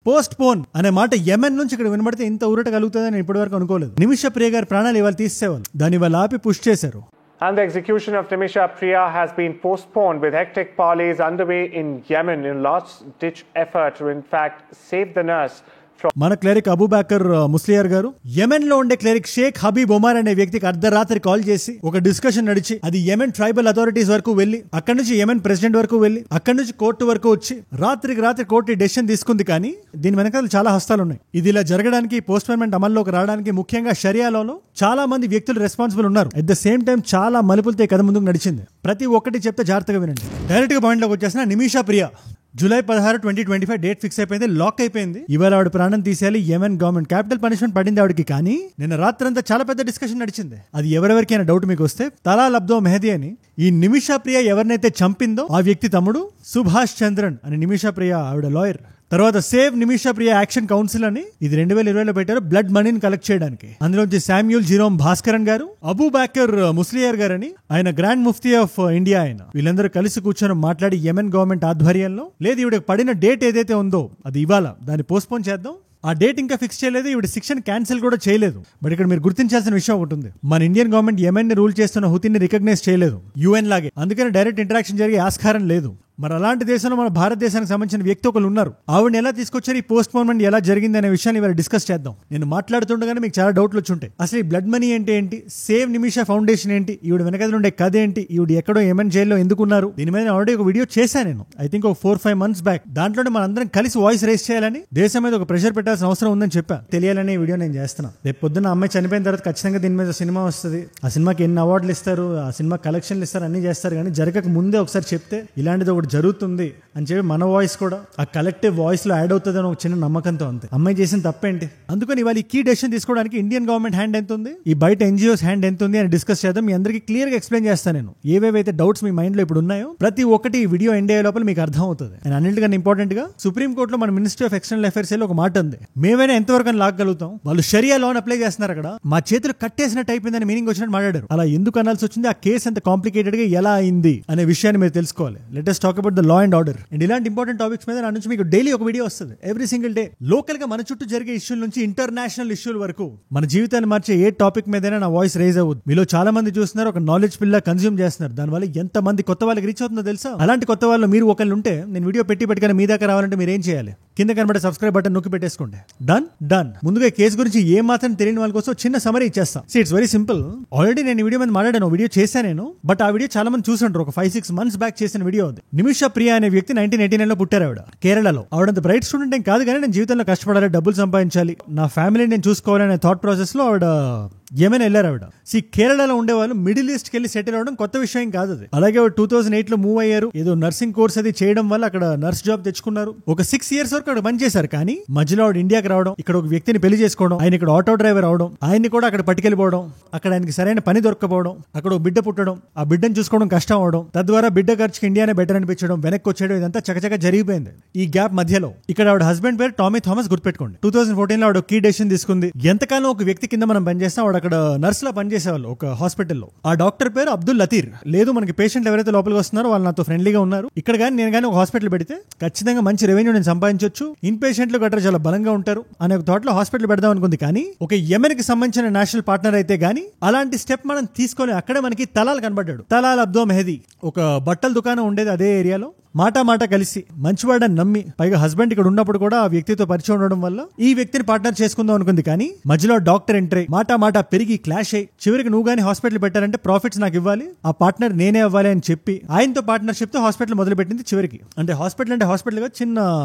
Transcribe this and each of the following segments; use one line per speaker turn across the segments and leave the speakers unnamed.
Post phone అనే మాట Yemen నుంచి ఇక్కడ వినబడితే ఇంత ఊరట కలుగుతుందని నేను ఇప్పటివరకు అనుకోలేదు. నిమిష ప్రియ గారి ప్రాణాలు ఇవాళ తీసేవాళ్ళు, దాన్ని ఇవాళ ఆపి పుష్ చేశారు.
And the execution of Nimisha Priya has been postponed with hectic parleys underway in Yemen in last-ditch effort to in fact save the nurse.
మన క్లెరిక్ అబూబకర్ ముస్లియార్ గారు యెమెన్ లో ఉండే క్లెరిక్ షేక్ హబీబ్ ఒమర్ అనే వ్యక్తికి అర్ధరాత్రి కాల్ చేసి ఒక డిస్కషన్ నడిచి అది యెమెన్ ట్రైబల్ అథారిటీస్ వరకు వెళ్లి అక్కడి నుంచి యెమెన్ ప్రెసిడెంట్ వరకు వెళ్లి అక్కడి నుంచి కోర్టు వరకు వచ్చి రాత్రికి రాత్రి కోర్టు డెసిషన్ తీసుకుంది. కానీ దీని వెనకాల చాలా హస్తాలు ఉన్నాయి. ఇది ఇలా జరగడానికి, పోస్ట్పోన్మెంట్ అమల్లోకి రావడానికి ముఖ్యంగా షరియాలో చాలా మంది వ్యక్తులు రెస్పాన్సిబుల్ ఉన్నారు. అట్ ద సేమ్ టైం చాలా మలుపులతో కథ ముందుకు నడిచింది. ప్రతి ఒక్కటి చెప్తే జాగ్రత్తగా వినండి. డైరెక్ట్ గా పాయింట్ లోకి వచ్చేసిన Nimisha Priya July 16, 2025 date fix అయిపోయింది, లాక్ అయిపోయింది. ఇవాళ ఆవిడ ప్రాణం తీసేయాలి. యెమెన్ గవర్నమెంట్ క్యాపిటల్ పనిష్మెంట్ పడింది ఆవిడకి. కానీ నిన్న రాత్రంతా చాలా పెద్ద డిస్కషన్ నడిచింది. అది ఎవరెవరికైనా డౌట్ మీకు వస్తే తలాల్ అబ్దో మెహదీ అని ఈ నిమిషా ప్రియ ఎవరినైతే చంపిందో ఆ వ్యక్తి తమ్ముడు సుభాష్ చంద్రన్ అని. నిమిషా ప్రియ ఆవిడ లాయర్. తర్వాత సేవ్ నిమిషా ప్రియ యాక్షన్ కౌన్సిల్ అని ఇది 2020లో పెట్టారు బ్లడ్ మనీని కలెక్ట్ చేయడానికి. అందులోంచి శామ్యూల్ జిరోమ్ భాస్కరన్ గారు, అబూబకర్ ముస్లియార్ గారు అని ఆయన గ్రాండ్ ముఫ్తీ ఆఫ్ ఇండియా ఆయన, వీళ్ళందరూ కలిసి కూర్చొని మాట్లాడి యెమెన్ గవర్నమెంట్ ఆధ్వర్యంలో లేదు ఈవిడకి పడిన డేట్ ఏదైతే ఉందో అది ఇవాళ, దాన్ని పోస్ట్పోన్ చేద్దాం. ఆ డేట్ ఇంకా ఫిక్స్ చేయలేదు, ఈవిడ శిక్షను క్యాన్సిల్ కూడా చేయలేదు. బట్ ఇక్కడ మీరు గుర్తించాల్సిన విషయం ఒకటి ఉంది. మన ఇండియన్ గవర్నమెంట్ యెమెన్ ని రూల్ చేస్తున్న హుతీని రికగ్నైజ్ చేయలేదు యుఎన్ లాగే. అందుకని డైరెక్ట్ ఇంటరాక్షన్ జరిగే ఆస్కారం లేదు. మరి అలాంటి దేశంలో మన భారతదేశానికి సంబంధించిన వ్యక్తి ఒకరు ఉన్నారు. ఆవిడని ఎలా తీసుకొచ్చారు, ఈ పోస్ట్ పోన్మెంట్ ఎలా జరిగింది అనే విషయాన్ని ఇవాళ డిస్కస్ చేద్దాం. నేను మాట్లాడుతుండగానే మీకు చాలా డౌట్లు వచ్చి ఉంటాయి. అసలు ఈ బ్లడ్ మనీ అంటే ఏంటి, సేవ్ నిమిషా ఫౌండేషన్ ఏంటి, ఈవిడ వెనకాల ఉండే కథ ఏంటి, ఈవిడ ఎక్కడో యెమెన్ జైల్లో ఎందుకున్నారు, దీని మీద ఆల్రెడీ ఒక వీడియో చేశాను నేను. ఐ థింక్ ఒక 4-5 months బ్యాక్. దాంట్లోనే మన అందరం కలిసి వాయిస్ రేస్ చేయాలని, దేశం మీద ఒక ప్రెషర్ పెట్టాల్సిన అవసరం ఉందని చెప్పా. తెలియాలనే వీడియో నేను చేస్తున్నా. రేపు పొద్దున్న అమ్మాయి చనిపోయిన తర్వాత ఖచ్చితంగా దీని మీద సినిమా వస్తుంది. ఆ సినిమాకి ఎన్ని అవార్డులు ఇస్తారు, ఆ సినిమా కలెక్షన్లు ఇస్తారు, అన్ని చేస్తారు. కానీ జరగక ముందే ఒకసారి చెప్తే ఇలాంటిది ఒకటి జరుగుతుంది అని చెప్పి మన వాయిస్ కూడా ఆ కలెక్టివ్ వాయిస్ లో యాడ్ అవుతుంది అని ఒక చిన్న నమ్మకంతో అంతే. అమ్మాయి చేసిన తప్పేంటి? అందుకని ఇవాళ ఈ కీ డెసిషన్ తీసుకోవడానికి ఇండియన్ గవర్నమెంట్ హ్యాండ్ ఎంత ఉంది, ఈ బయట ఎన్జిఓస్ హ్యాండ్ ఎంత ఉంది అని డిస్కస్ చేద్దాం. మీ అందరికీ క్లియర్ గా ఎక్స్ప్లెయిన్ చేస్తాను నేను. ఏవేవైతే డౌట్స్ మీ మైండ్ లో ఇప్పుడు ఉన్నాయో ప్రతి ఒక్కటి ఈ వీడియో ఎండ్ అయ్యే లోపల మీకు అర్థం అవుతుంది. అండ్ అన్నిటికన్నా ఇంపార్టెంట్ గా సుప్రీం కోర్టులో మన మినిస్ట్రీ ఆఫ్ ఎక్స్టర్నల్ అఫైర్స్ ఒక మాట ఉంది, మేమైనా ఎంతవరకు లాగలుగుతాం, వాళ్ళు షరియా లాన్ అప్లై చేస్తున్నారు అక్కడ, మా చేతులు కట్టేసినట్టు అయిపోయిందని మీనింగ్ వచ్చినట్టు మాట్లాడారు. అలా ఎందుకు అనాల్సి వచ్చింది, ఆ కేసు ఎంత కాంప్లికేటెడ్ గా ఎలా అయింది అనే విషయాన్ని మీరు తెలుసుకోవాలి. Let us talk about the law and order. And ఇలాంటి ఇంపార్టెంట్ టాపిక్స్ మీద నా నుంచి మీకు డైలీ ఒక వీడియో వస్తుంది, ఎవ్రీ సింగిల్ డే. లోకల్ గా మన చుట్టూ జరిగే ఇష్యూల నుంచి ఇంటర్నేషనల్ ఇష్యూల వరకు మన జీవితాన్ని మార్చే ఏ టాపిక్ మీదైనా నా వాయిస్ రైజ్ అవుతుంది. మీలో చాలా మంది చూస్తున్నారు, ఒక నాలెడ్జ్ పిల్ల కన్స్యూమ్ చేస్తున్నారు. దానివల్ల ఎంత మంది కొత్త వాళ్ళకి రీచ్ అవుతుందో తెలుసా? అలాంటి కొత్త వాళ్ళు మీరు ఒకళ్ళు ఉంటే, నేను వీడియో పెట్టుకొని మీ దాకా రావాలంటే మీరు ఏం చేయాలి, కింద కనబడే సబ్స్క్రైబ్ బటన్ నొక్కి పెట్టేసుకోండి. డన్. ముందుగా కేసు గురించి ఏ మాత్రం తెలియని వాళ్ళ కోసం చిన్న సమరీ ఇచ్చేస్తాం. It's very simple. ఆల్రెడీ నేను ఈ వీడియో మీద మాట్లాడాను, వీడియో చేశాను నేను. బట్ ఆ వీడియో చాలా మంది చూసుంటారు. ఒక 5-6 months బ్యాక్ చేసిన వీడియో ఉంది. నిమిషా ప్రియ అనే వ్యక్తి 1989లో పుట్టారు. ఆవిడ కేరళలో. ఆవిడంత బ్రైట్ స్టూడెంట్ ఏం కాదు, కానీ నేను జీవితంలో కష్టపడాలి, డబ్బులు సంపాదించాలి, నా ఫ్యామిలీని నేను చూసుకోవాలనే థాట్ ప్రాసెస్ లో ఆవిడ యెమెన్ వెళ్ళారు. ఆవిడ కేరళలో ఉండేవాళ్ళు మిడిల్ ఈస్ట్ కి వెళ్ళి సెటిల్ అవడం కొత్త విషయం కాదు అది. అలాగే 2008లో మూవ్ అయ్యారు. ఏదో నర్సింగ్ కోర్స్ అది చేయడం వల్ల అక్కడ నర్స్ జాబ్ తెచ్చుకున్నారు. ఒక 6 years వరకు అక్కడ పనిచేశారు. కానీ మధ్యలో ఆవిడ ఇండియాకి రావడం, ఇక్కడ ఒక వ్యక్తిని పెళ్లి చేసుకోవడం, ఆయన ఇక్కడ ఆటో డ్రైవర్ అవడం, ఆయన్ని కూడా అక్కడ పట్టుకెళ్ళిపోవడం, అక్కడ ఆయనకి సరైన పని దొరకపోవడం, అక్కడ ఒక బిడ్డ పుట్టడం, ఆ బిడ్డను చూసుకోవడం కష్టం అవడం, తద్వారా బిడ్డ ఖర్చుకి ఇండియానే బెటర్ అనిపించడం, వెనక్కి వచ్చేయడం, ఇదంతా చకచక జరిగిపోయింది. ఈ గ్యాప్ మధ్యలో ఇక్కడ ఆవిడ హస్బెండ్ పేరు టామీ థామస్, గుర్తుపెట్టుకోండి. 2014లో ఆవిడ కీ డెసిషన్ తీసుకుంది. ఎంతకాలం ఒక వ్యక్తి కింద మనం పనిచేస్తాం, ఆవిడ అక్కడ నర్స్ లా పనిచేసేవాళ్ళు ఒక హాస్పిటల్లో. ఆ డాక్టర్ పేరు అబ్దుల్ లతీర్. లేదు మనకి పేషెంట్లు ఎవరైతే లోపలికి వస్తున్నారో వాళ్ళు నాతో ఫ్రెండ్లీగా ఉన్నారు, ఇక్కడ కానీ నేను కానీ ఒక హాస్పిటల్ పెడితే ఖచ్చితంగా మంచి రెవెన్యూ నేను సంపాదించవచ్చు, ఇన్ పేషెంట్లు గట్రా చాలా బలంగా ఉంటారు అనే ఒక థాట్ లో హాస్పిటల్ పెడదాం అనుకుంది. కానీ ఒక యెమెన్ కి సంబంధించిన నేషనల్ పార్ట్నర్ అయితే గానీ అలాంటి స్టెప్ మనం తీసుకొని అక్కడే మనకి తలాల్ కనబడ్డాడు. Talal Abdo Mehdi. ఒక బట్టల దుకాణం ఉండేది అదే ఏరియాలో. మాట కలిసి మంచివాడని నమ్మి, పైగా హస్బెండ్ ఇక్కడ ఉన్నప్పుడు కూడా ఆ వ్యక్తితో పరిచయం ఉండడం వల్ల ఈ వ్యక్తిని పార్ట్నర్ చేసుకుందాం అనుకుంది. కానీ మధ్యలో డాక్టర్ ఎంట్రీ, మాట పెరిగి క్లాష్ అయ్యి చివరికి నువ్వు గానీ హాస్పిటల్ పెట్టారంటే ప్రాఫిట్స్ నాకు ఇవ్వాలి, ఆ పార్ట్నర్ నేనే అవ్వాలి అని చెప్పి ఆయనతో పార్ట్నర్షిప్ తో హాస్పిటల్ మొదలు పెట్టింది. చివరికి అంటే హాస్పిటల్ గా చిన్న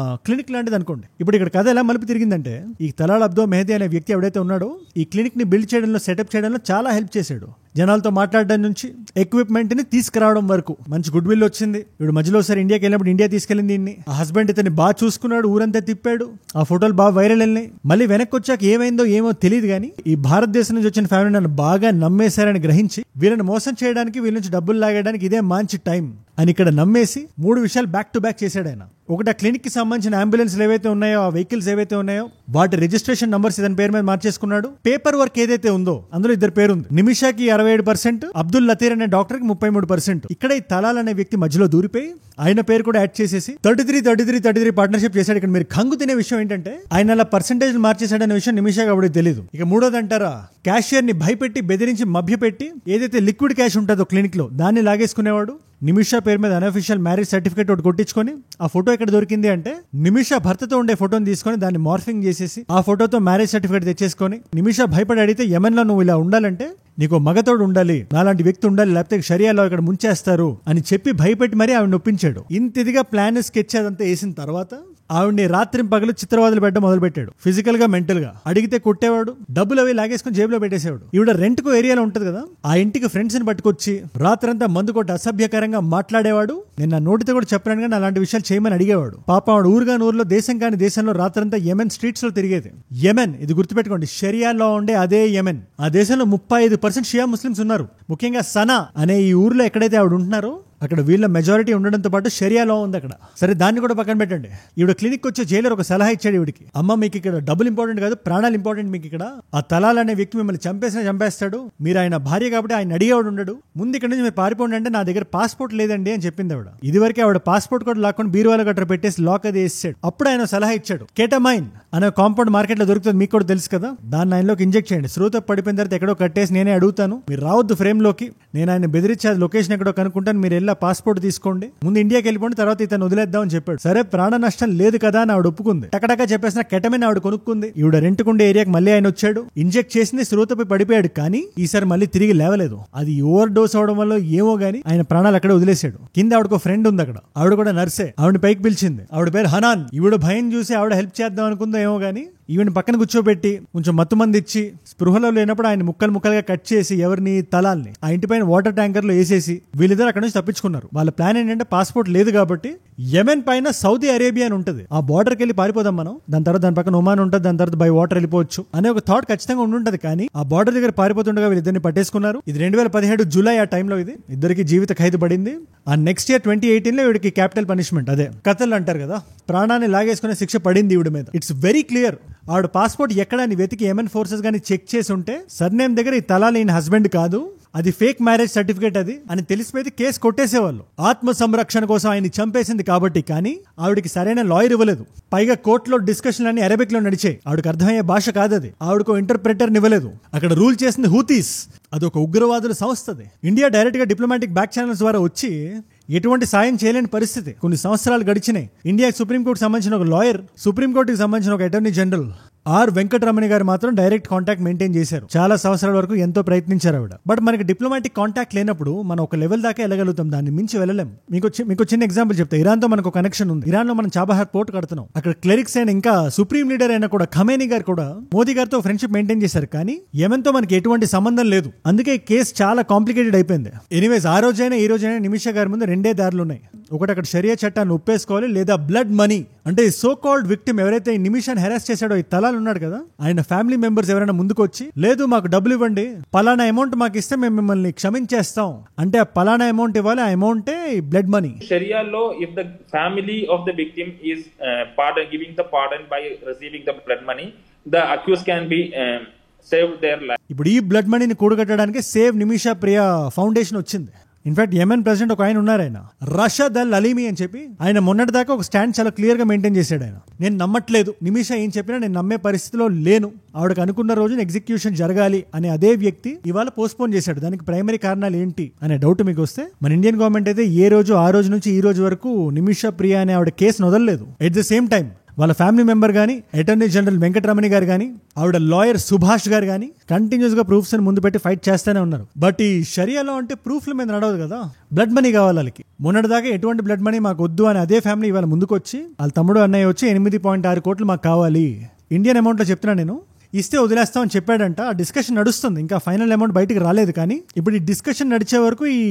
క్లినిక్ లాంటిది అనుకోండి. ఇప్పుడు ఇక్కడ కథ ఎలా మలుపు తిరిగిందంటే, ఈ తలాల్ అబ్దో మెహదీ అనే వ్యక్తి ఎవడైతే ఉన్నాడో ఈ క్లినిక్ ని బిల్డ్ చేయడంలో, సెటప్ చేయడంలో చాలా హెల్ప్ చేశాడు. జనాలతో మాట్లాడడం నుంచి ఎక్విప్మెంట్ ని తీసుకురావడం వరకు మంచి గుడ్ విల్ వచ్చింది. ఇప్పుడు మధ్యలో ఒకసారి ఇండియాకి వెళ్ళినప్పుడు ఇండియా తీసుకెళ్ళింది దీన్ని. ఆ హస్బెండ్ ఇతన్ని బాగా చూసుకున్నాడు, ఊరంతా తిప్పాడు, ఆ ఫోటోలు బాగా వైరల్ వెళ్ళినాయి. మళ్ళీ వెనక్కి వచ్చాక ఏమైందో ఏమో తెలియదు, కానీ ఈ భారతదేశం నుంచి వచ్చిన ఫ్యామిలీ నన్ను బాగా నమ్మేశారని గ్రహించి వీళ్ళని మోసం చేయడానికి, వీళ్ళ నుంచి డబ్బులు లాగడానికి ఇదే మంచి టైం. అని ఇక్కడ నమ్మేసి 3 విషయాలు బ్యాక్ టు బ్యాక్ చేశాడు ఆయన. ఒకటి, ఆ క్లినిక్ కి సంబంధించిన అంబులెన్స్లు ఏవైతే ఉన్నాయో, ఆ వెహికల్స్ ఏవైతే ఉన్నాయో వాటి రిజిస్ట్రేషన్ నంబర్స్ ఇతని పేరు మీద మార్చేసుకున్నాడు. పేపర్ వర్క్ ఏదైతే ఉందో అందులో ఇద్దరు పేరు ఉంది. నిమిషాకి 67%, అబ్దుల్ లతీర్ అనే డాక్టర్ కి 33%. ఇక్కడ ఈ తలాల్ అనే వ్యక్తి మధ్యలో దూరిపోయి ఆయన పేరు కూడా యాడ్ చేసేసి 33 పార్ట్నర్షిప్ చేశాడు. ఇక్కడ మీరు కంగు తినే విషయం ఏంటంటే ఆయన అలా పర్సెంటేజ్ మార్చేశాడనే విషయం నిమిషాకి అప్పుడు తెలియదు. ఇక మూడోది అంటారా, క్యాషియర్ ని భయపెట్టి బెదిరించి మభ్యపెట్టి ఏదైతే లిక్విడ్ క్యాష్ ఉంటుందో క్లినిక్ లో దాన్ని లాగేసుకునేవాడు. నిమిషా పేరు మీద అనఫిషియల్ మ్యారేజ్ సర్టిఫికేట్ ఒకటి కొట్టించుకొని ఆ ఫోటో ఎక్కడ దొరికింది అంటే నిమిషా భర్తతో ఉండే ఫోటోని తీసుకొని దాన్ని మార్ఫింగ్ చేసేసి ఆ ఫోటోతో మ్యారేజ్ సర్టిఫికేట్ తెచ్చేసుకొని నిమిషా భయపడి అడిగితే యెమెన్ లో నువ్వు ఇలా ఉండాలంటే నీకు మగతోడు ఉండాలి, నాలాంటి వ్యక్తి ఉండాలి, లేకపోతే షరియాలో ఇక్కడ ముంచేస్తారు అని చెప్పి భయపెట్టి మరీ ఆవిడ నొప్పించాడు. ఇంత ఇదిగా ప్లాన్ స్కెచ్ అదంతా వేసిన తర్వాత ఆవిడ్ని రాత్రి పగలు చిత్రవాదులు పెట్టడం మొదలు పెట్టాడు. ఫిజికల్ గా, మెంటల్ గా. అడిగితే కొట్టేవాడు, డబ్బులు అవి లాగేసుకుని జేబులో పెట్టేసేవాడు. ఈవిడ రెంట్ కు ఏరియాలో ఉంటది కదా, ఆ ఇంటికి ఫ్రెండ్స్ ని పట్టుకొచ్చి రాత్రంతా మందు కొట్టి అసభ్యకరంగా మాట్లాడేవాడు. నేను నా నోటితో కూడా చెప్పాను కానీ అలాంటి విషయాలు చేయమని అడిగేవాడు. పాప ఆవిడ ఊరుగా ఊర్లో, దేశం కాని దేశంలో రాత్రంతా యెమెన్ స్ట్రీట్స్ లో తిరిగేది. యెమెన్, ఇది గుర్తుపెట్టుకోండి, షరియాలో ఉండే అదే యెమెన్. ఆ దేశంలో 35% షియా ముస్లిమ్స్ ఉన్నారు. ముఖ్యంగా సనా అనే ఈ ఊర్లో ఎక్కడైతే ఆవిడ ఉంటున్నారో అక్కడ వీళ్ళ మెజారిటీ ఉండడంతో పాటు షరియా లా ఉంది అక్కడ. సరే, దాన్ని కూడా పక్కన పెట్టండి. ఈవిడ క్లినిక్ వచ్చే జైలర్ ఒక సలహా ఇచ్చాడు ఈవిడికి, అమ్మ మీకు ఇక్కడ డబ్బులు ఇంపార్టెంట్ కాదు, ప్రాణాలు ఇంపార్టెంట్ మీకు ఇక్కడ. ఆ తలాల్ అనే వ్యక్తి మిమ్మల్ని చంపేస్తాడు, మీరు ఆయన భార్య కాబట్టి ఆయన అడిగేవాడు ఉండడు, ముందు ఇక్కడ నుంచి మీరు పారిపోండి అంటే నా దగ్గర పాస్పోర్ట్ లేదండి అని చెప్పింది ఆవిడ. ఇదివరకే ఆవిడ పాస్పోర్ట్ కూడా లాక్కొని బీరువాల గట్ర పెట్టేసి లాక్ అది వేసాడు. అప్పుడు ఆయన సలహా ఇచ్చాడు, కేటమైన్ అనే కాంపౌండ్ మార్కెట్ లో దొరుకుతుంది, మీకు కూడా తెలుసు కదా, దాన్ని ఆయనలోకి ఇంజెక్ట్ చేయండి. శ్రోత పడిపోయిన తర్వాత ఎక్కడో కట్టేసి నేనే అడుగుతాను, మీరు రావద్దు ఫ్రేమ్ లోకి, నేను ఆయన బెదిరించి అది లొకేషన్ ఎక్కడో కనుక్కుంటాను, మీరు వెళ్ళి పాస్పోర్ట్ తీసుకోండి, ముందు ఇండియాకి వెళ్ళిపోండి, తర్వాత ఇతను వదిలేద్దాం అని చెప్పాడు. సరే, ప్రాణ నష్టం లేదు కదా అని ఆవిడ ఒప్పుకుంది. టకటకా చెప్పేసిన కెటమిన్ ఆవిడ కొనుక్కుంది. ఈవిడ రెంట్కుండే ఏరియాకి మళ్ళీ ఆయన వచ్చాడు, ఇంజెక్ట్ చేసింది, శ్రోతపై పడిపోయాడు. కానీ ఈసారి మళ్ళీ తిరిగి లేవలేదు. అది ఓవర్ డోస్ అవడం వల్ల ఏమో గానీ ఆయన ప్రాణాలు అక్కడే వదిలేశాడు. కింద ఆవిడకు ఫ్రెండ్ ఉంది అక్కడ, ఆవిడ కూడా నర్సే, ఆవిడ పైకి పిలిచింది. ఆవిడ పేరు హనాన్. ఈవిడ భయం చూసి ఆవిడ హెల్ప్ చేద్దాం అనుకుందో ఏమో గానీ ఈవెన్ పక్కన కూర్చోబెట్టి కొంచెం మత్తుమంది ఇచ్చి స్పృహలో లేనప్పుడు ఆయన ముక్కలుగా కట్ చేసి ఎవరిని తలాల్ని ఆ ఇంటి పైన వాటర్ ట్యాంకర్ లో వేసేసి వీళ్ళిద్దరు అక్కడ నుంచి తప్పించుకున్నారు. వాళ్ళ ప్లాన్ ఏంటంటే పాస్పోర్ట్ లేదు కాబట్టి యెమెన్ పైన సౌదీ అరేబియా అని ఉంటుంది, ఆ బార్డర్కి వెళ్ళి పారిపోదాం మనం, దాని తర్వాత దాని పక్కన ఒమాన్ ఉంటుంది, దాని తర్వాత బై వాటర్ వెళ్ళిపోవచ్చు అనే ఒక థాట్ ఖచ్చితంగా ఉండుంటది. కానీ ఆ బార్డర్ దగ్గర పారిపోతుండగా వీళ్ళిద్దరిని పట్టేసుకున్నారు. ఇది 2017 జూలై ఆ టైంలో ఇది ఇద్దరికి జీవిత ఖైదు పడింది. ఆ నెక్స్ట్ ఇయర్ 2018 లో వీడికి క్యాపిటల్ పనిష్మెంట్, అదే కతల్ అంటారు కదా, ప్రాణాన్ని లాగేసుకునే శిక్ష పడింది ఈవిడ మీద. It's very clear. ఆవిడ పాస్పోర్ట్ ఎక్కడ అని వెతికి యెమెన్ ఫోర్సెస్ గానీ చెక్ చేసి ఉంటే సర్నేమ్ దగ్గర ఈ తలాల్ ఈయన హస్బెండ్ కాదు, అది ఫేక్ మ్యారేజ్ సర్టిఫికేట్ అది అని తెలిసిపోయి కేసు కొట్టేసేవాళ్ళు. ఆత్మ సంరక్షణ కోసం ఆయన్ని చంపేసింది కాబట్టి. కానీ ఆవిడకి సరైన లాయర్ ఇవ్వలేదు. పైగా కోర్టులో డిస్కషన్లు అన్ని అరబిక్ లో నడిచాయి. ఆవిడకి అర్థమయ్యే భాష కాదది. ఆవిడకు ఇంటర్ప్రెటర్ ఇవ్వలేదు. అక్కడ రూల్ చేసింది హూతీస్, అదొక ఉగ్రవాదుల సంస్థది. ఇండియా డైరెక్ట్ గా డిప్లొమాటిక్ బ్యాక్ ఛానల్స్ ద్వారా వచ్చి ఎటువంటి సాయం చేయలేని పరిస్థితి. కొన్ని సంవత్సరాలు గడిచినాయి. ఇండియా సుప్రీంకోర్టుకు సంబంధించిన ఒక లాయర్, సుప్రీంకోర్టుకి సంబంధించిన ఒక అటార్నీ జనరల్ ఆర్ వెంకటరమణి గారు మాత్రం డైరెక్ట్ కాంటాక్ట్ మెయింటైన్ చేశారు. చాలా సంవత్సరాల వరకు ఎంతో ప్రయత్నించారు ఆవిడ. బట్ మనకి డిప్లొమాటిక్ కాంటాక్ట్ లేనప్పుడు మనం ఒక లెవెల్ దాకా వెళ్ళగలుగుతాం, దాన్ని మించి వెళ్ళలేం. మీకు చిన్న ఎగ్జాంపుల్ చెప్తా. ఇరాన్ తో మనకు కనెక్షన్ ఉంది. ఇరాన్ లో మనం చాబహార్ పోర్ట్ కడుతున్నాం. అక్కడ క్లెరిక్స్ అయిన ఇంకా సుప్రీం లీడర్ అయినా కూడా ఖమేనీ గారు కూడా మోదీ గారితో ఫ్రెండ్షిప్ మెయింటైన్ చేశారు. కానీ యెమెన్ తో మనకి ఎటువంటి సంబంధం లేదు. అందుకే కేసు చాలా కాంప్లికేటెడ్ అయిపోయింది. ఎనీవేస్, ఆ రోజైనా ఈ రోజైనా నిమిషా గారి ముందు రెండే దారులు ఉన్నాయి. ఒకటి అక్కడ షరియా చట్టాన్ని ఒప్పేసుకోవాలి, లేదా బ్లడ్ మనీ అంటే సో కాల్డ్ విక్టిమ్ ఎవరైతే ఈ నిమిషాన్ని హెరాస్ చేశాడో ఈ తలాల్ ఉన్నాడు కదా, ఆయన ఫ్యామిలీ మెంబర్స్ ఎవరైనా ముందుకు వచ్చి లేదు మాకు డబ్బులు ఇవ్వండి, పలానా అమౌంట్ మాకు ఇస్తే మేము మిమ్మల్ని క్షమించేస్తాం అంటే ఆ పలానా అమౌంట్ ఇవ్వాలి, ఆ అమౌంటే blood money.
Sharia law, if the family of the victim is giving the pardon by receiving the blood money, the accused can be saved their life.
ఇప్పుడు ఈ బ్లడ్ మనీని కూడగట్టడానికి సేవ్ నిమిషా ప్రియా ఫౌండేషన్ వచ్చింది. ఇన్ఫాక్ట్ యెమెన్ ప్రెసిడెంట్ ఒక ఆయన ఉన్నారు, ఆయన రషద్ అల్ అలీమి అని చెప్పి, ఆయన మొన్నటి దాకా ఒక స్టాండ్ చాలా క్లియర్ గా మెయింటైన్ చేశాడు. ఆయన నేను నమ్మట్లేదు, నిమిషా ఏం చెప్పినా నేను నమ్మే పరిస్థితిలో లేను, ఆవిడకి అనుకున్న రోజున ఎగ్జిక్యూషన్ జరగాలి అనే అదే వ్యక్తి ఇవాళ పోస్ట్పోన్ చేశాడు. దానికి ప్రైమరీ కారణాలు ఏంటి అనే డౌట్ మీకు వస్తే, మన ఇండియన్ గవర్నమెంట్ అయితే ఏ రోజు ఆ రోజు నుంచి ఈ రోజు వరకు నిమిషా ప్రియా అనే ఆవిడ కేసును వదలలేదు. ఎట్ ద సేమ్ టైం వాళ్ళ ఫ్యామిలీ మెంబర్ గానీ, అటార్నీ జనరల్ వెంకటరమణి గారు గానీ, ఆవిడ లాయర్ సుభాష్ గారు గానీ కంటిన్యూస్ గా ప్రూఫ్స్ అని ముందు పెట్టి ఫైట్ చేస్తూనే ఉన్నారు. బట్ ఈ షరియాలో అంటే ప్రూఫ్ల మీద నడవదు కదా, బ్లడ్ మనీ కావాలి వాళ్ళకి. మొన్నటిదాకా ఎటువంటి బ్లడ్ మనీ మాకు వద్దు అని అదే ఫ్యామిలీ ఇవాళ ముందుకు వచ్చి వాళ్ళ తమ్ముడు అన్నయ్య వచ్చి 8.6 కోట్లు మాకు కావాలి, ఇండియన్ అమౌంట్ లో చెప్తున్నా నేను, ఇస్తే వదిలేస్తామని చెప్పాడంట. ఆ డిస్కషన్ నడుస్తుంది, ఇంకా ఫైనల్ అమౌంట్ బయటకు రాలేదు. కానీ ఇప్పుడు ఈ డిస్కషన్ నడిచే వరకు ఈ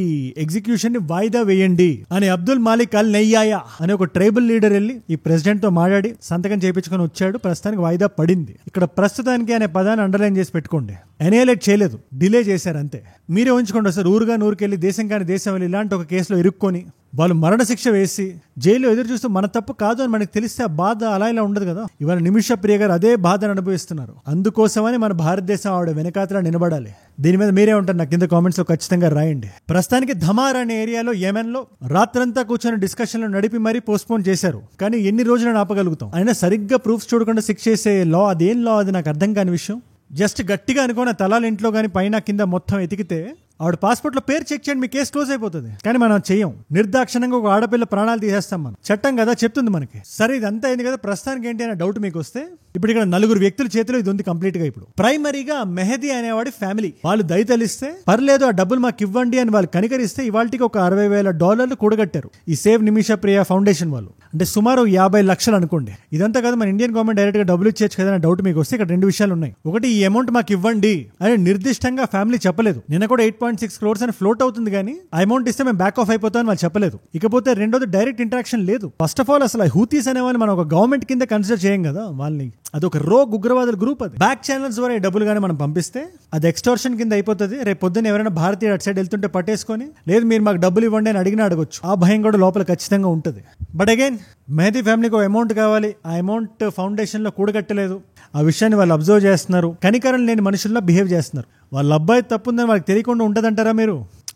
ఎగ్జిక్యూషన్ ని వాయిదా వేయండి అని అబ్దుల్ మాలిక్ అల్ నయ్యాయా అనే ఒక ట్రైబల్ లీడర్ వెళ్ళి ఈ ప్రెసిడెంట్ తో మాట్లాడి సంతకం చేయించుకొని వచ్చాడు. ప్రస్తుతానికి వాయిదా పడింది. ఇక్కడ ప్రస్తుతానికి అనే పదాన్ని అండర్లైన్ చేసి పెట్టుకోండి. ఎనేలేట్ చేయలేదు, డిలే చేశారు అంతే. మీరే ఉంచుకోండి సార్, ఊరుగా నూరుకెళ్ళి దేశం కాని దేశం వెళ్ళి ఇలాంటి ఒక కేసులో ఇరుక్కొని వాళ్ళు మరణశిక్ష వేసి జైల్లో ఎదురు చూస్తూ మన తప్పు కాదు అని మనకు తెలిస్తే ఆ బాధ అలా ఇలా ఉండదు కదా. ఇవాళ నిమిష ప్రియ గారు అదే బాధను అనుభవిస్తున్నారు. అందుకోసమని మన భారతదేశం ఆవిడ వెనకాతల నిలబడాలి. దీని మీద మీరే ఉంటారు, నాకు కింద కామెంట్స్ లో ఖచ్చితంగా రాయండి. ప్రస్తుతానికి ధమార్ అనే ఏరియాలో యెమెన్ లో రాత్రంతా కూర్చొని డిస్కషన్లు నడిపి మరీ పోస్ట్పోన్ చేశారు. కానీ ఎన్ని రోజులను ఆపగలుగుతాం? అయినా సరిగ్గా ప్రూఫ్స్ చూడకుండా శిక్ష చేసే లా అదేం లా? అది నాకు అర్థం కాని విషయం. జస్ట్ గట్టిగా అనుకోని తలాల ఇంట్లో కానీ పైన కింద మొత్తం ఎతికితే ఆవిడ పాస్పోర్ట్ లో పేరు చెక్ చేయండి, మీ కేసు క్లోజ్ అయిపోతుంది. కానీ మనం చెయ్యం. నిర్దాక్షిణంగా ఒక ఆడపిల్ల ప్రాణాలు తీసేస్తాం. మనం చట్టం కదా చెప్తుంది మనకి. సరే ఇదంతా అయింది కదా, ప్రస్తుతానికి ఏంటి అనే డౌట్ మీకు వస్తే ఇప్పుడు ఇక్కడ 4 వ్యక్తుల చేతిలో ఇది ఉంది కంప్లీట్ గా. ఇప్పుడు ప్రైమరీగా మెహదీ అనేవాడి ఫ్యామిలీ వాళ్ళు దయతలిస్తే పర్లేదు, ఆ డబ్బులు మాకు ఇవ్వండి అని వాళ్ళు కనికరిస్తే ఇవాళకి ఒక $60,000 కూడగట్టారు ఈ సేవ్ నిమిష ప్రియ ఫౌండేషన్ వాళ్ళు. అంటే సుమారు 50 లక్షలు అనుకోండి. ఇదంతా కదా మన ఇండియన్ గవర్నమెంట్ డైరెక్ట్ గా డబ్బులు ఇచ్చేచ్చు కదా అనే డౌట్ మీకు వస్తే ఇక్కడ 2 విషయాలు ఉన్నాయి. ఒకటి, ఈ అమౌంట్ మాకు ఇవ్వండి అని నిర్దిష్టంగా ఫ్యామిలీ చెప్పలేదు. నిన్న కూడా 8.6 crores అని ఫ్లోట్ అవుతుంది, కానీ ఆ అమౌంట్ ఇస్తే మేము బ్యాక్ ఆఫ్ అయిపోతామని వాళ్ళు చెప్పలేదు. ఇకపోతే రెండోది, డైరెక్ట్ ఇంటరాక్షన్ లేదు. ఫస్ట్ ఆఫ్ ఆల్ అసలు హూతీస్ అనే వాళ్ళు మనం ఒక గవర్నమెంట్ కింద కన్సిడర్ చేయం కదా వాళ్ళని. అదొక రోగ్ ఉగ్రవాదుల గ్రూప్. అది బ్యాక్ ఛానల్స్ ద్వారా ఈ డబ్బులు కానీ మనం పంపిస్తే అది ఎక్స్టోర్షన్ కింద అయిపోతుంది. రేపు పొద్దున్న ఎవరైనా భారతీయ అటు సైడ్ వెళ్తుంటే పట్టేసుకొని లేదు మీరు మాకు డబ్బులు ఇవ్వండి అని అడిగినా అడగొచ్చు. ఆ భయం కూడా లోపల ఖచ్చితంగా ఉంటుంది. బట్ అగైన్ మెహదీ ఫ్యామిలీకి ఒక అమౌంట్ కావాలి, ఆ అమౌంట్ ఫౌండేషన్ లో కూడగట్టలేదు. ఆ విషయాన్ని వాళ్ళు అబ్జర్వ్ చేస్తున్నారు, కనికరం లేని మనుషుల్లో బిహేవ్ చేస్తున్నారు. వాళ్ళ అబ్బాయి తప్పుందని వాళ్ళకి తెలియకుండా ఉంటదంటారా?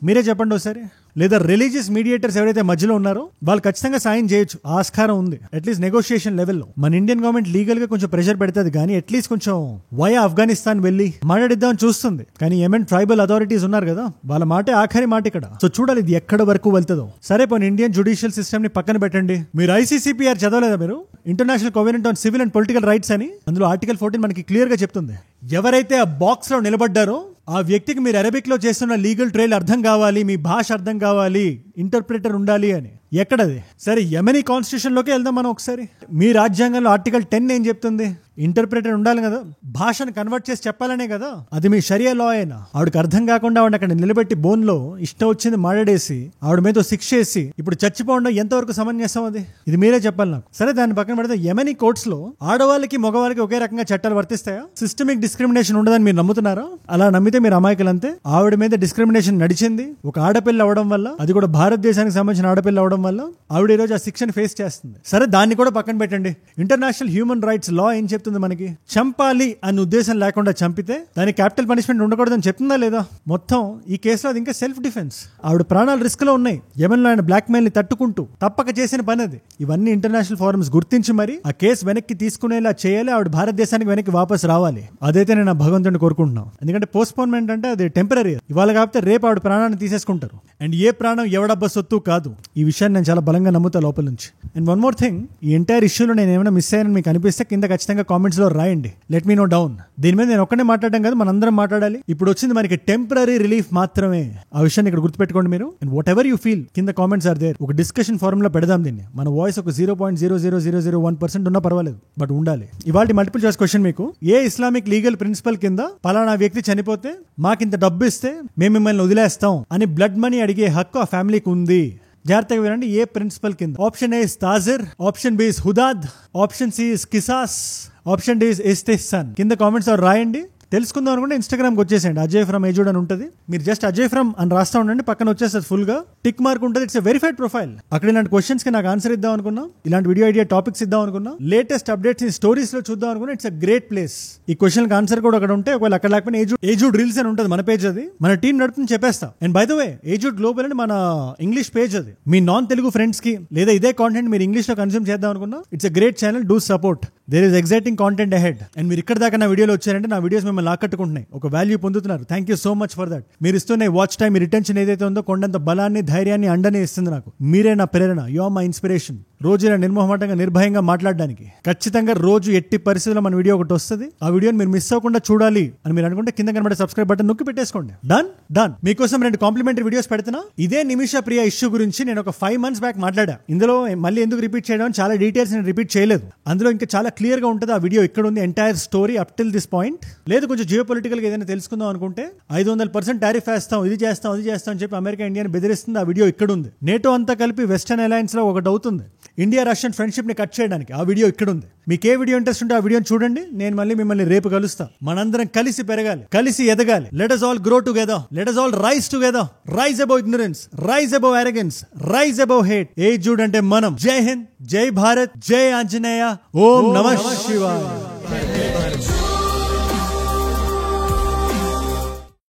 మీరే చెప్పండి ఒకసారి. లేదా రిలీజియస్ మీడియేటర్స్ ఎవరైతే మధ్యలో ఉన్నారో వాళ్ళు ఖచ్చితంగా సాయం చేయొచ్చు, ఆస్కారం ఉంది అట్లీస్ట్ నెగోషియేషన్ లెవెల్లో. మన ఇండియన్ గవర్నమెంట్ లీగల్ గా కొంచెం ప్రెషర్ పెడుతుంది, కానీ అట్లీస్ట్ కొంచెం వయా ఆఫ్ఘనిస్తాన్ వెళ్ళి మాట్లాడిద్దామని చూస్తుంది. కానీ యెమెన్ ట్రైబల్ అథారిటీస్ ఉన్నారు కదా, వాళ్ళ మాటే ఆఖరి మాట ఇక్కడ. సో చూడాలి ఇది ఎక్కడ వరకు వెళ్తుందో. సరే పోనీ ఇండియన్ జుడిషియల్ సిస్టమ్ ని పక్కన పెట్టండి. మీరు ICCPR చదవలేదా? మీరు international covenant on civil and political rights అని, అందులో ఆర్టికల్ 14 మనకి క్లియర్ గా చెప్తుంది. ఎవరైతే ఆ బాక్స్ లో నిలబడ్డారో ఆ వ్యక్తికి మీరు అరబిక్ లో చేస్తున్న లీగల్ ట్రైల్ అర్థం కావాలి, మీ భాష అర్థం కావాలి, ఇంటర్ప్రిటర్ ఉండాలి అని. ఎక్కడది? సరే యెమెనీ కాన్స్టిట్యూషన్ లోకి వెళ్దాం మనం ఒకసారి. మీ రాజ్యాంగంలో ఆర్టికల్ 10 ఏం చెప్తుంది? ఇంటర్ప్రిటర్ ఉండాలి కదా, భాషను కన్వర్ట్ చేసి చెప్పాలనే కదా. అది మీ షరియా లా అయినా ఆవిడకి అర్థం కాకుండా ఆవిడ అక్కడ నిలబెట్టి బోన్ లో ఇష్టం వచ్చింది మాట్లాడేసి ఆవిడ మీద శిక్ష చేసి ఇప్పుడు చచ్చిపోవడం ఎంతవరకు సమంజసం? అది ఇది మీరే చెప్పాలి నాకు. సరే దాన్ని పక్కన పెడితే యెమెనీ కోర్ట్స్ లో ఆడవాళ్ళకి మగవాళ్ళకి ఒకే రకంగా చట్టాలు వర్తిస్తాయా? సిస్టమిక్ డిస్క్రిమినేషన్ ఉండదని మీరు నమ్ముతున్నారా? అలా నమ్మితే మీరు అమాయకులు అంతే. ఆవిడ మీద డిస్క్రిమినేషన్ నడిచింది ఒక ఆడపిల్ల అవడం వల్ల, అది కూడా భారతదేశానికి సంబంధించిన ఆడపిల్ల అవడం వల్ల ఆవిడ ఈ రోజు ఆ శిక్షను ఫేస్ చేస్తుంది. సరే దాన్ని కూడా పక్కన పెట్టండి. ఇంటర్నేషనల్ హ్యూమన్ రైట్స్ లా ఏం చెప్తుంది మనకి? చంపాలి అనే ఉద్దేశం లేకుండా చంపితే దానికి క్యాపిటల్ పనిష్మెంట్ ఉండకూడదని చెప్తుందా లేదా? మొత్తం ఈ కేసులో అది ఇంకా సెల్ఫ్ డిఫెన్స్. ఆవిడ ప్రాణాలు రిస్క్ లో ఉన్నాయి. యెమెన్ లో ఆయన బ్లాక్ మెయిల్ ని తట్టుకుంటూ తప్పక చేసిన పని అది. ఇవన్నీ ఇంటర్నేషనల్ ఫోరమ్స్ గుర్తించి మరి ఆ కేసు వెనక్కి తీసుకునేలా చేయాలి. ఆవిడ భారతదేశానికి వెనక్కి వాపస్ రావాలి. అదైతే నేను భగవంతుడిని కోరుకుంటున్నాను. ఎందుకంటే పోస్ట్పోన్మెంట్ అంటే అది టెంపరీ. ఇవాళ కాకపోతే రేపు ఆవిడ ప్రాణాన్ని తీసేసుకుంటారు. అండ్ ఏ ప్రాణం ఎవడబ్బ సొత్తు కాదు. ఈ విషయాన్ని నేను చాలా బలంగా నమ్ముతా లోపల నుంచి. అండ్ వన్ మోర్ థింగ్, ఈ ఎంటైర్ ఇష్యూలో నేను ఏమైనా మిస్ అయ్యానని మీకు అనిపిస్తే కింద ఖచ్చితంగా కామెంట్స్ లో రాయండి. Let me know down. దీని మీద నేను ఒక్కనే మాట్లాడడం కాదు, మనందరం మాట్లాడాలి. ఇప్పుడు వచ్చింది మనకి టెంపరీ రిలీఫ్ మాత్రమే. ఆ విషయాన్ని ఇక్కడ గుర్తుపెట్టుకోండి మీరు. And what ever you feel, కింద కామెంట్స్ ఆర్ దేర్. ఒక డిస్కషన్ ఫోరం లో పెడదాం దీన్ని. మన వాయిస్ ఒక 0.00001% ఉన్నా పర్వాలేదు, బట్ ఉండాలి. ఇవాళ మల్టిపుల్ చాయిస్ క్వశ్చన్ మీకు, ఏ ఇస్లామిక్ లీగల్ ప్రిన్సిపల్ కింద పలానా వ్యక్తి చనిపోతే మాకింత డబ్బు ఇస్తే మేము మిమ్మల్ని వదిలేస్తాం అని బ్లడ్ మనీ అడిగే హక్కు ఆ ఫ్యామిలీకి ఉంది? జాగ్రత్తగా వినండి. ఏ ప్రిన్సిపల్ కింద? ఆప్షన్ ఏ ఇస్ తాజిర్, ఆప్షన్ బి ఇస్ హుదాద్, ఆప్షన్ సి ఇస్ కిసాస్, ఆప్షన్ డి ఇస్ ఇస్తేహ్సాన్. కింద కామెంట్స్ రాయండి. తెలుసుకుందాం అనుకుంటే ఇన్స్టాగ్రామ్కి వచ్చేసేయండి. అజయ్ ఫ్రమ్ ఏజుడ్ అని ఉంటుంది. మీరు జస్ట్ అజయ్ ఫ్రమ్ అని రాస్తా ఉండండి, పక్కన వచ్చేస్తుంది ఫుల్ గా టిక్ మార్క్ ఉంటుంది. It's a verified profile. అక్కడ ఇలాంటి క్వశ్చన్స్ కి నాకు ఆన్సర్ ఇద్దాం అనుకున్నా, ఇలాంటి వీడియో ఐడియా టాపిక్స్ ఇద్దాం అనుకున్నా, లేటెస్ట్ అప్డేట్స్ స్టోరీస్ లో చూద్దాం అనుకున్నా. It's a great place. ఈ క్వశ్చన్ కి ఆన్సర్ కూడా అక్కడ ఉంటే, ఒకవేళ అక్కడ లేకపోయినా ఏజుడ్ రీల్స్ అని ఉంటుంది మన పేజ్, అది మన టీం నడుపుతుంది చెప్పేస్తా. అండ్ బై ద వే ఏజుడ్ గ్లోబల్ అని మన ఇంగ్లీష్ పేజ్, అది మీ నాన్ తెలుగు ఫ్రెండ్స్ కి లేదా ఇదే కాంటెంట్ మీరు ఇంగ్లీష్ లో కన్స్యూమ్ చేద్దాం అనుకున్నా, it's a great channel. Do support. There is exciting content ahead. And మీరు ఇక్కడ దాకా నా వీడియోలో వచ్చారంటే నా వీడియోస్ మిమ్మల్ని ఆకట్టుకుంటున్నాయి, ఒక వాల్యూ పొందుతున్నారు. Thank you so much for that. మీరు ఇస్తున్న వాచ్ టైం, మీ రిటెన్షన్ ఏదైతే ఉందో కొండంత బలాన్ని, ధైర్యాన్ని, అండనే ఇస్తుంది నాకు. మీరే నా ప్రేరణ. You are my inspiration. రోజు ఇలా నిర్మోహమాటంగా నిర్భయంగా మాట్లాడడానికి. ఖచ్చితంగా రోజు ఎట్టి పరిస్థితుల్లో మన వీడియో ఒకటి వస్తుంది. ఆ వీడియోని మీరు మిస్ అవ్వకుండా చూడాలి అని మీరు అనుకుంటే కింద కనబడే సబ్స్క్రైబ్ బటన్ నొక్కి పెట్టేసుకోండి. డన్. మీకోసం 2 కాంప్లిమెంటరీ వీడియోస్ పెడుతున్నా. ఇదే నిమిష ప్రియ ఇష్యూ గురించి నేను ఒక 5 months బ్యాక్ మాట్లాడా. ఇందులో మళ్ళీ ఎందుకు రిపీట్ చేయడం, చాలా డీటెయిల్స్ నేను రిపీట్ చేయలేదు. అందులో ఇంకా చాలా క్లియర్ గా ఉంటుంది. ఆ వీడియో ఇక్కడ ఉంది, entire story up till this point. లేదు కొంచెం జియో పొలిటికల్ గా ఏదైనా తెలుసుకుందాం అనుకుంటే 500% టారిఫ్ వేస్తాం, ఇది చేస్తాం, అది చేస్తాం అని చెప్పి అమెరికా ఇండియాని బెదిరిస్తుంది. ఆ వీడియో ఇక్కడ ఉంది. నేటో అంతా కలిపి వెస్టర్న్ అలయన్స్ లో ఒకటి అవుతుంది. ఇండియా రష్యన్ ఫ్రెండ్షిప్ ని కట్ చేయడానికి. ఆ వీడియో ఇక్కడ ఉంది. మీకు ఏ వీడియో ఇంట్రెస్ట్ ఉంటే ఆ వీడియోని చూడండి. నేను మళ్ళీ మిమ్మల్ని రేపు కలుస్తా. మనందరం కలిసి పెరగాలి, కలిసి ఎదగాలి. Let us all grow together, let us all rise together, rise above ignorance, rise above arrogance, rise above hate. ఏజుడ్ అంటే మనం. జై హింద్, జై భారత్, జై ఆంజనేయ, ఓం నమః శివాయ.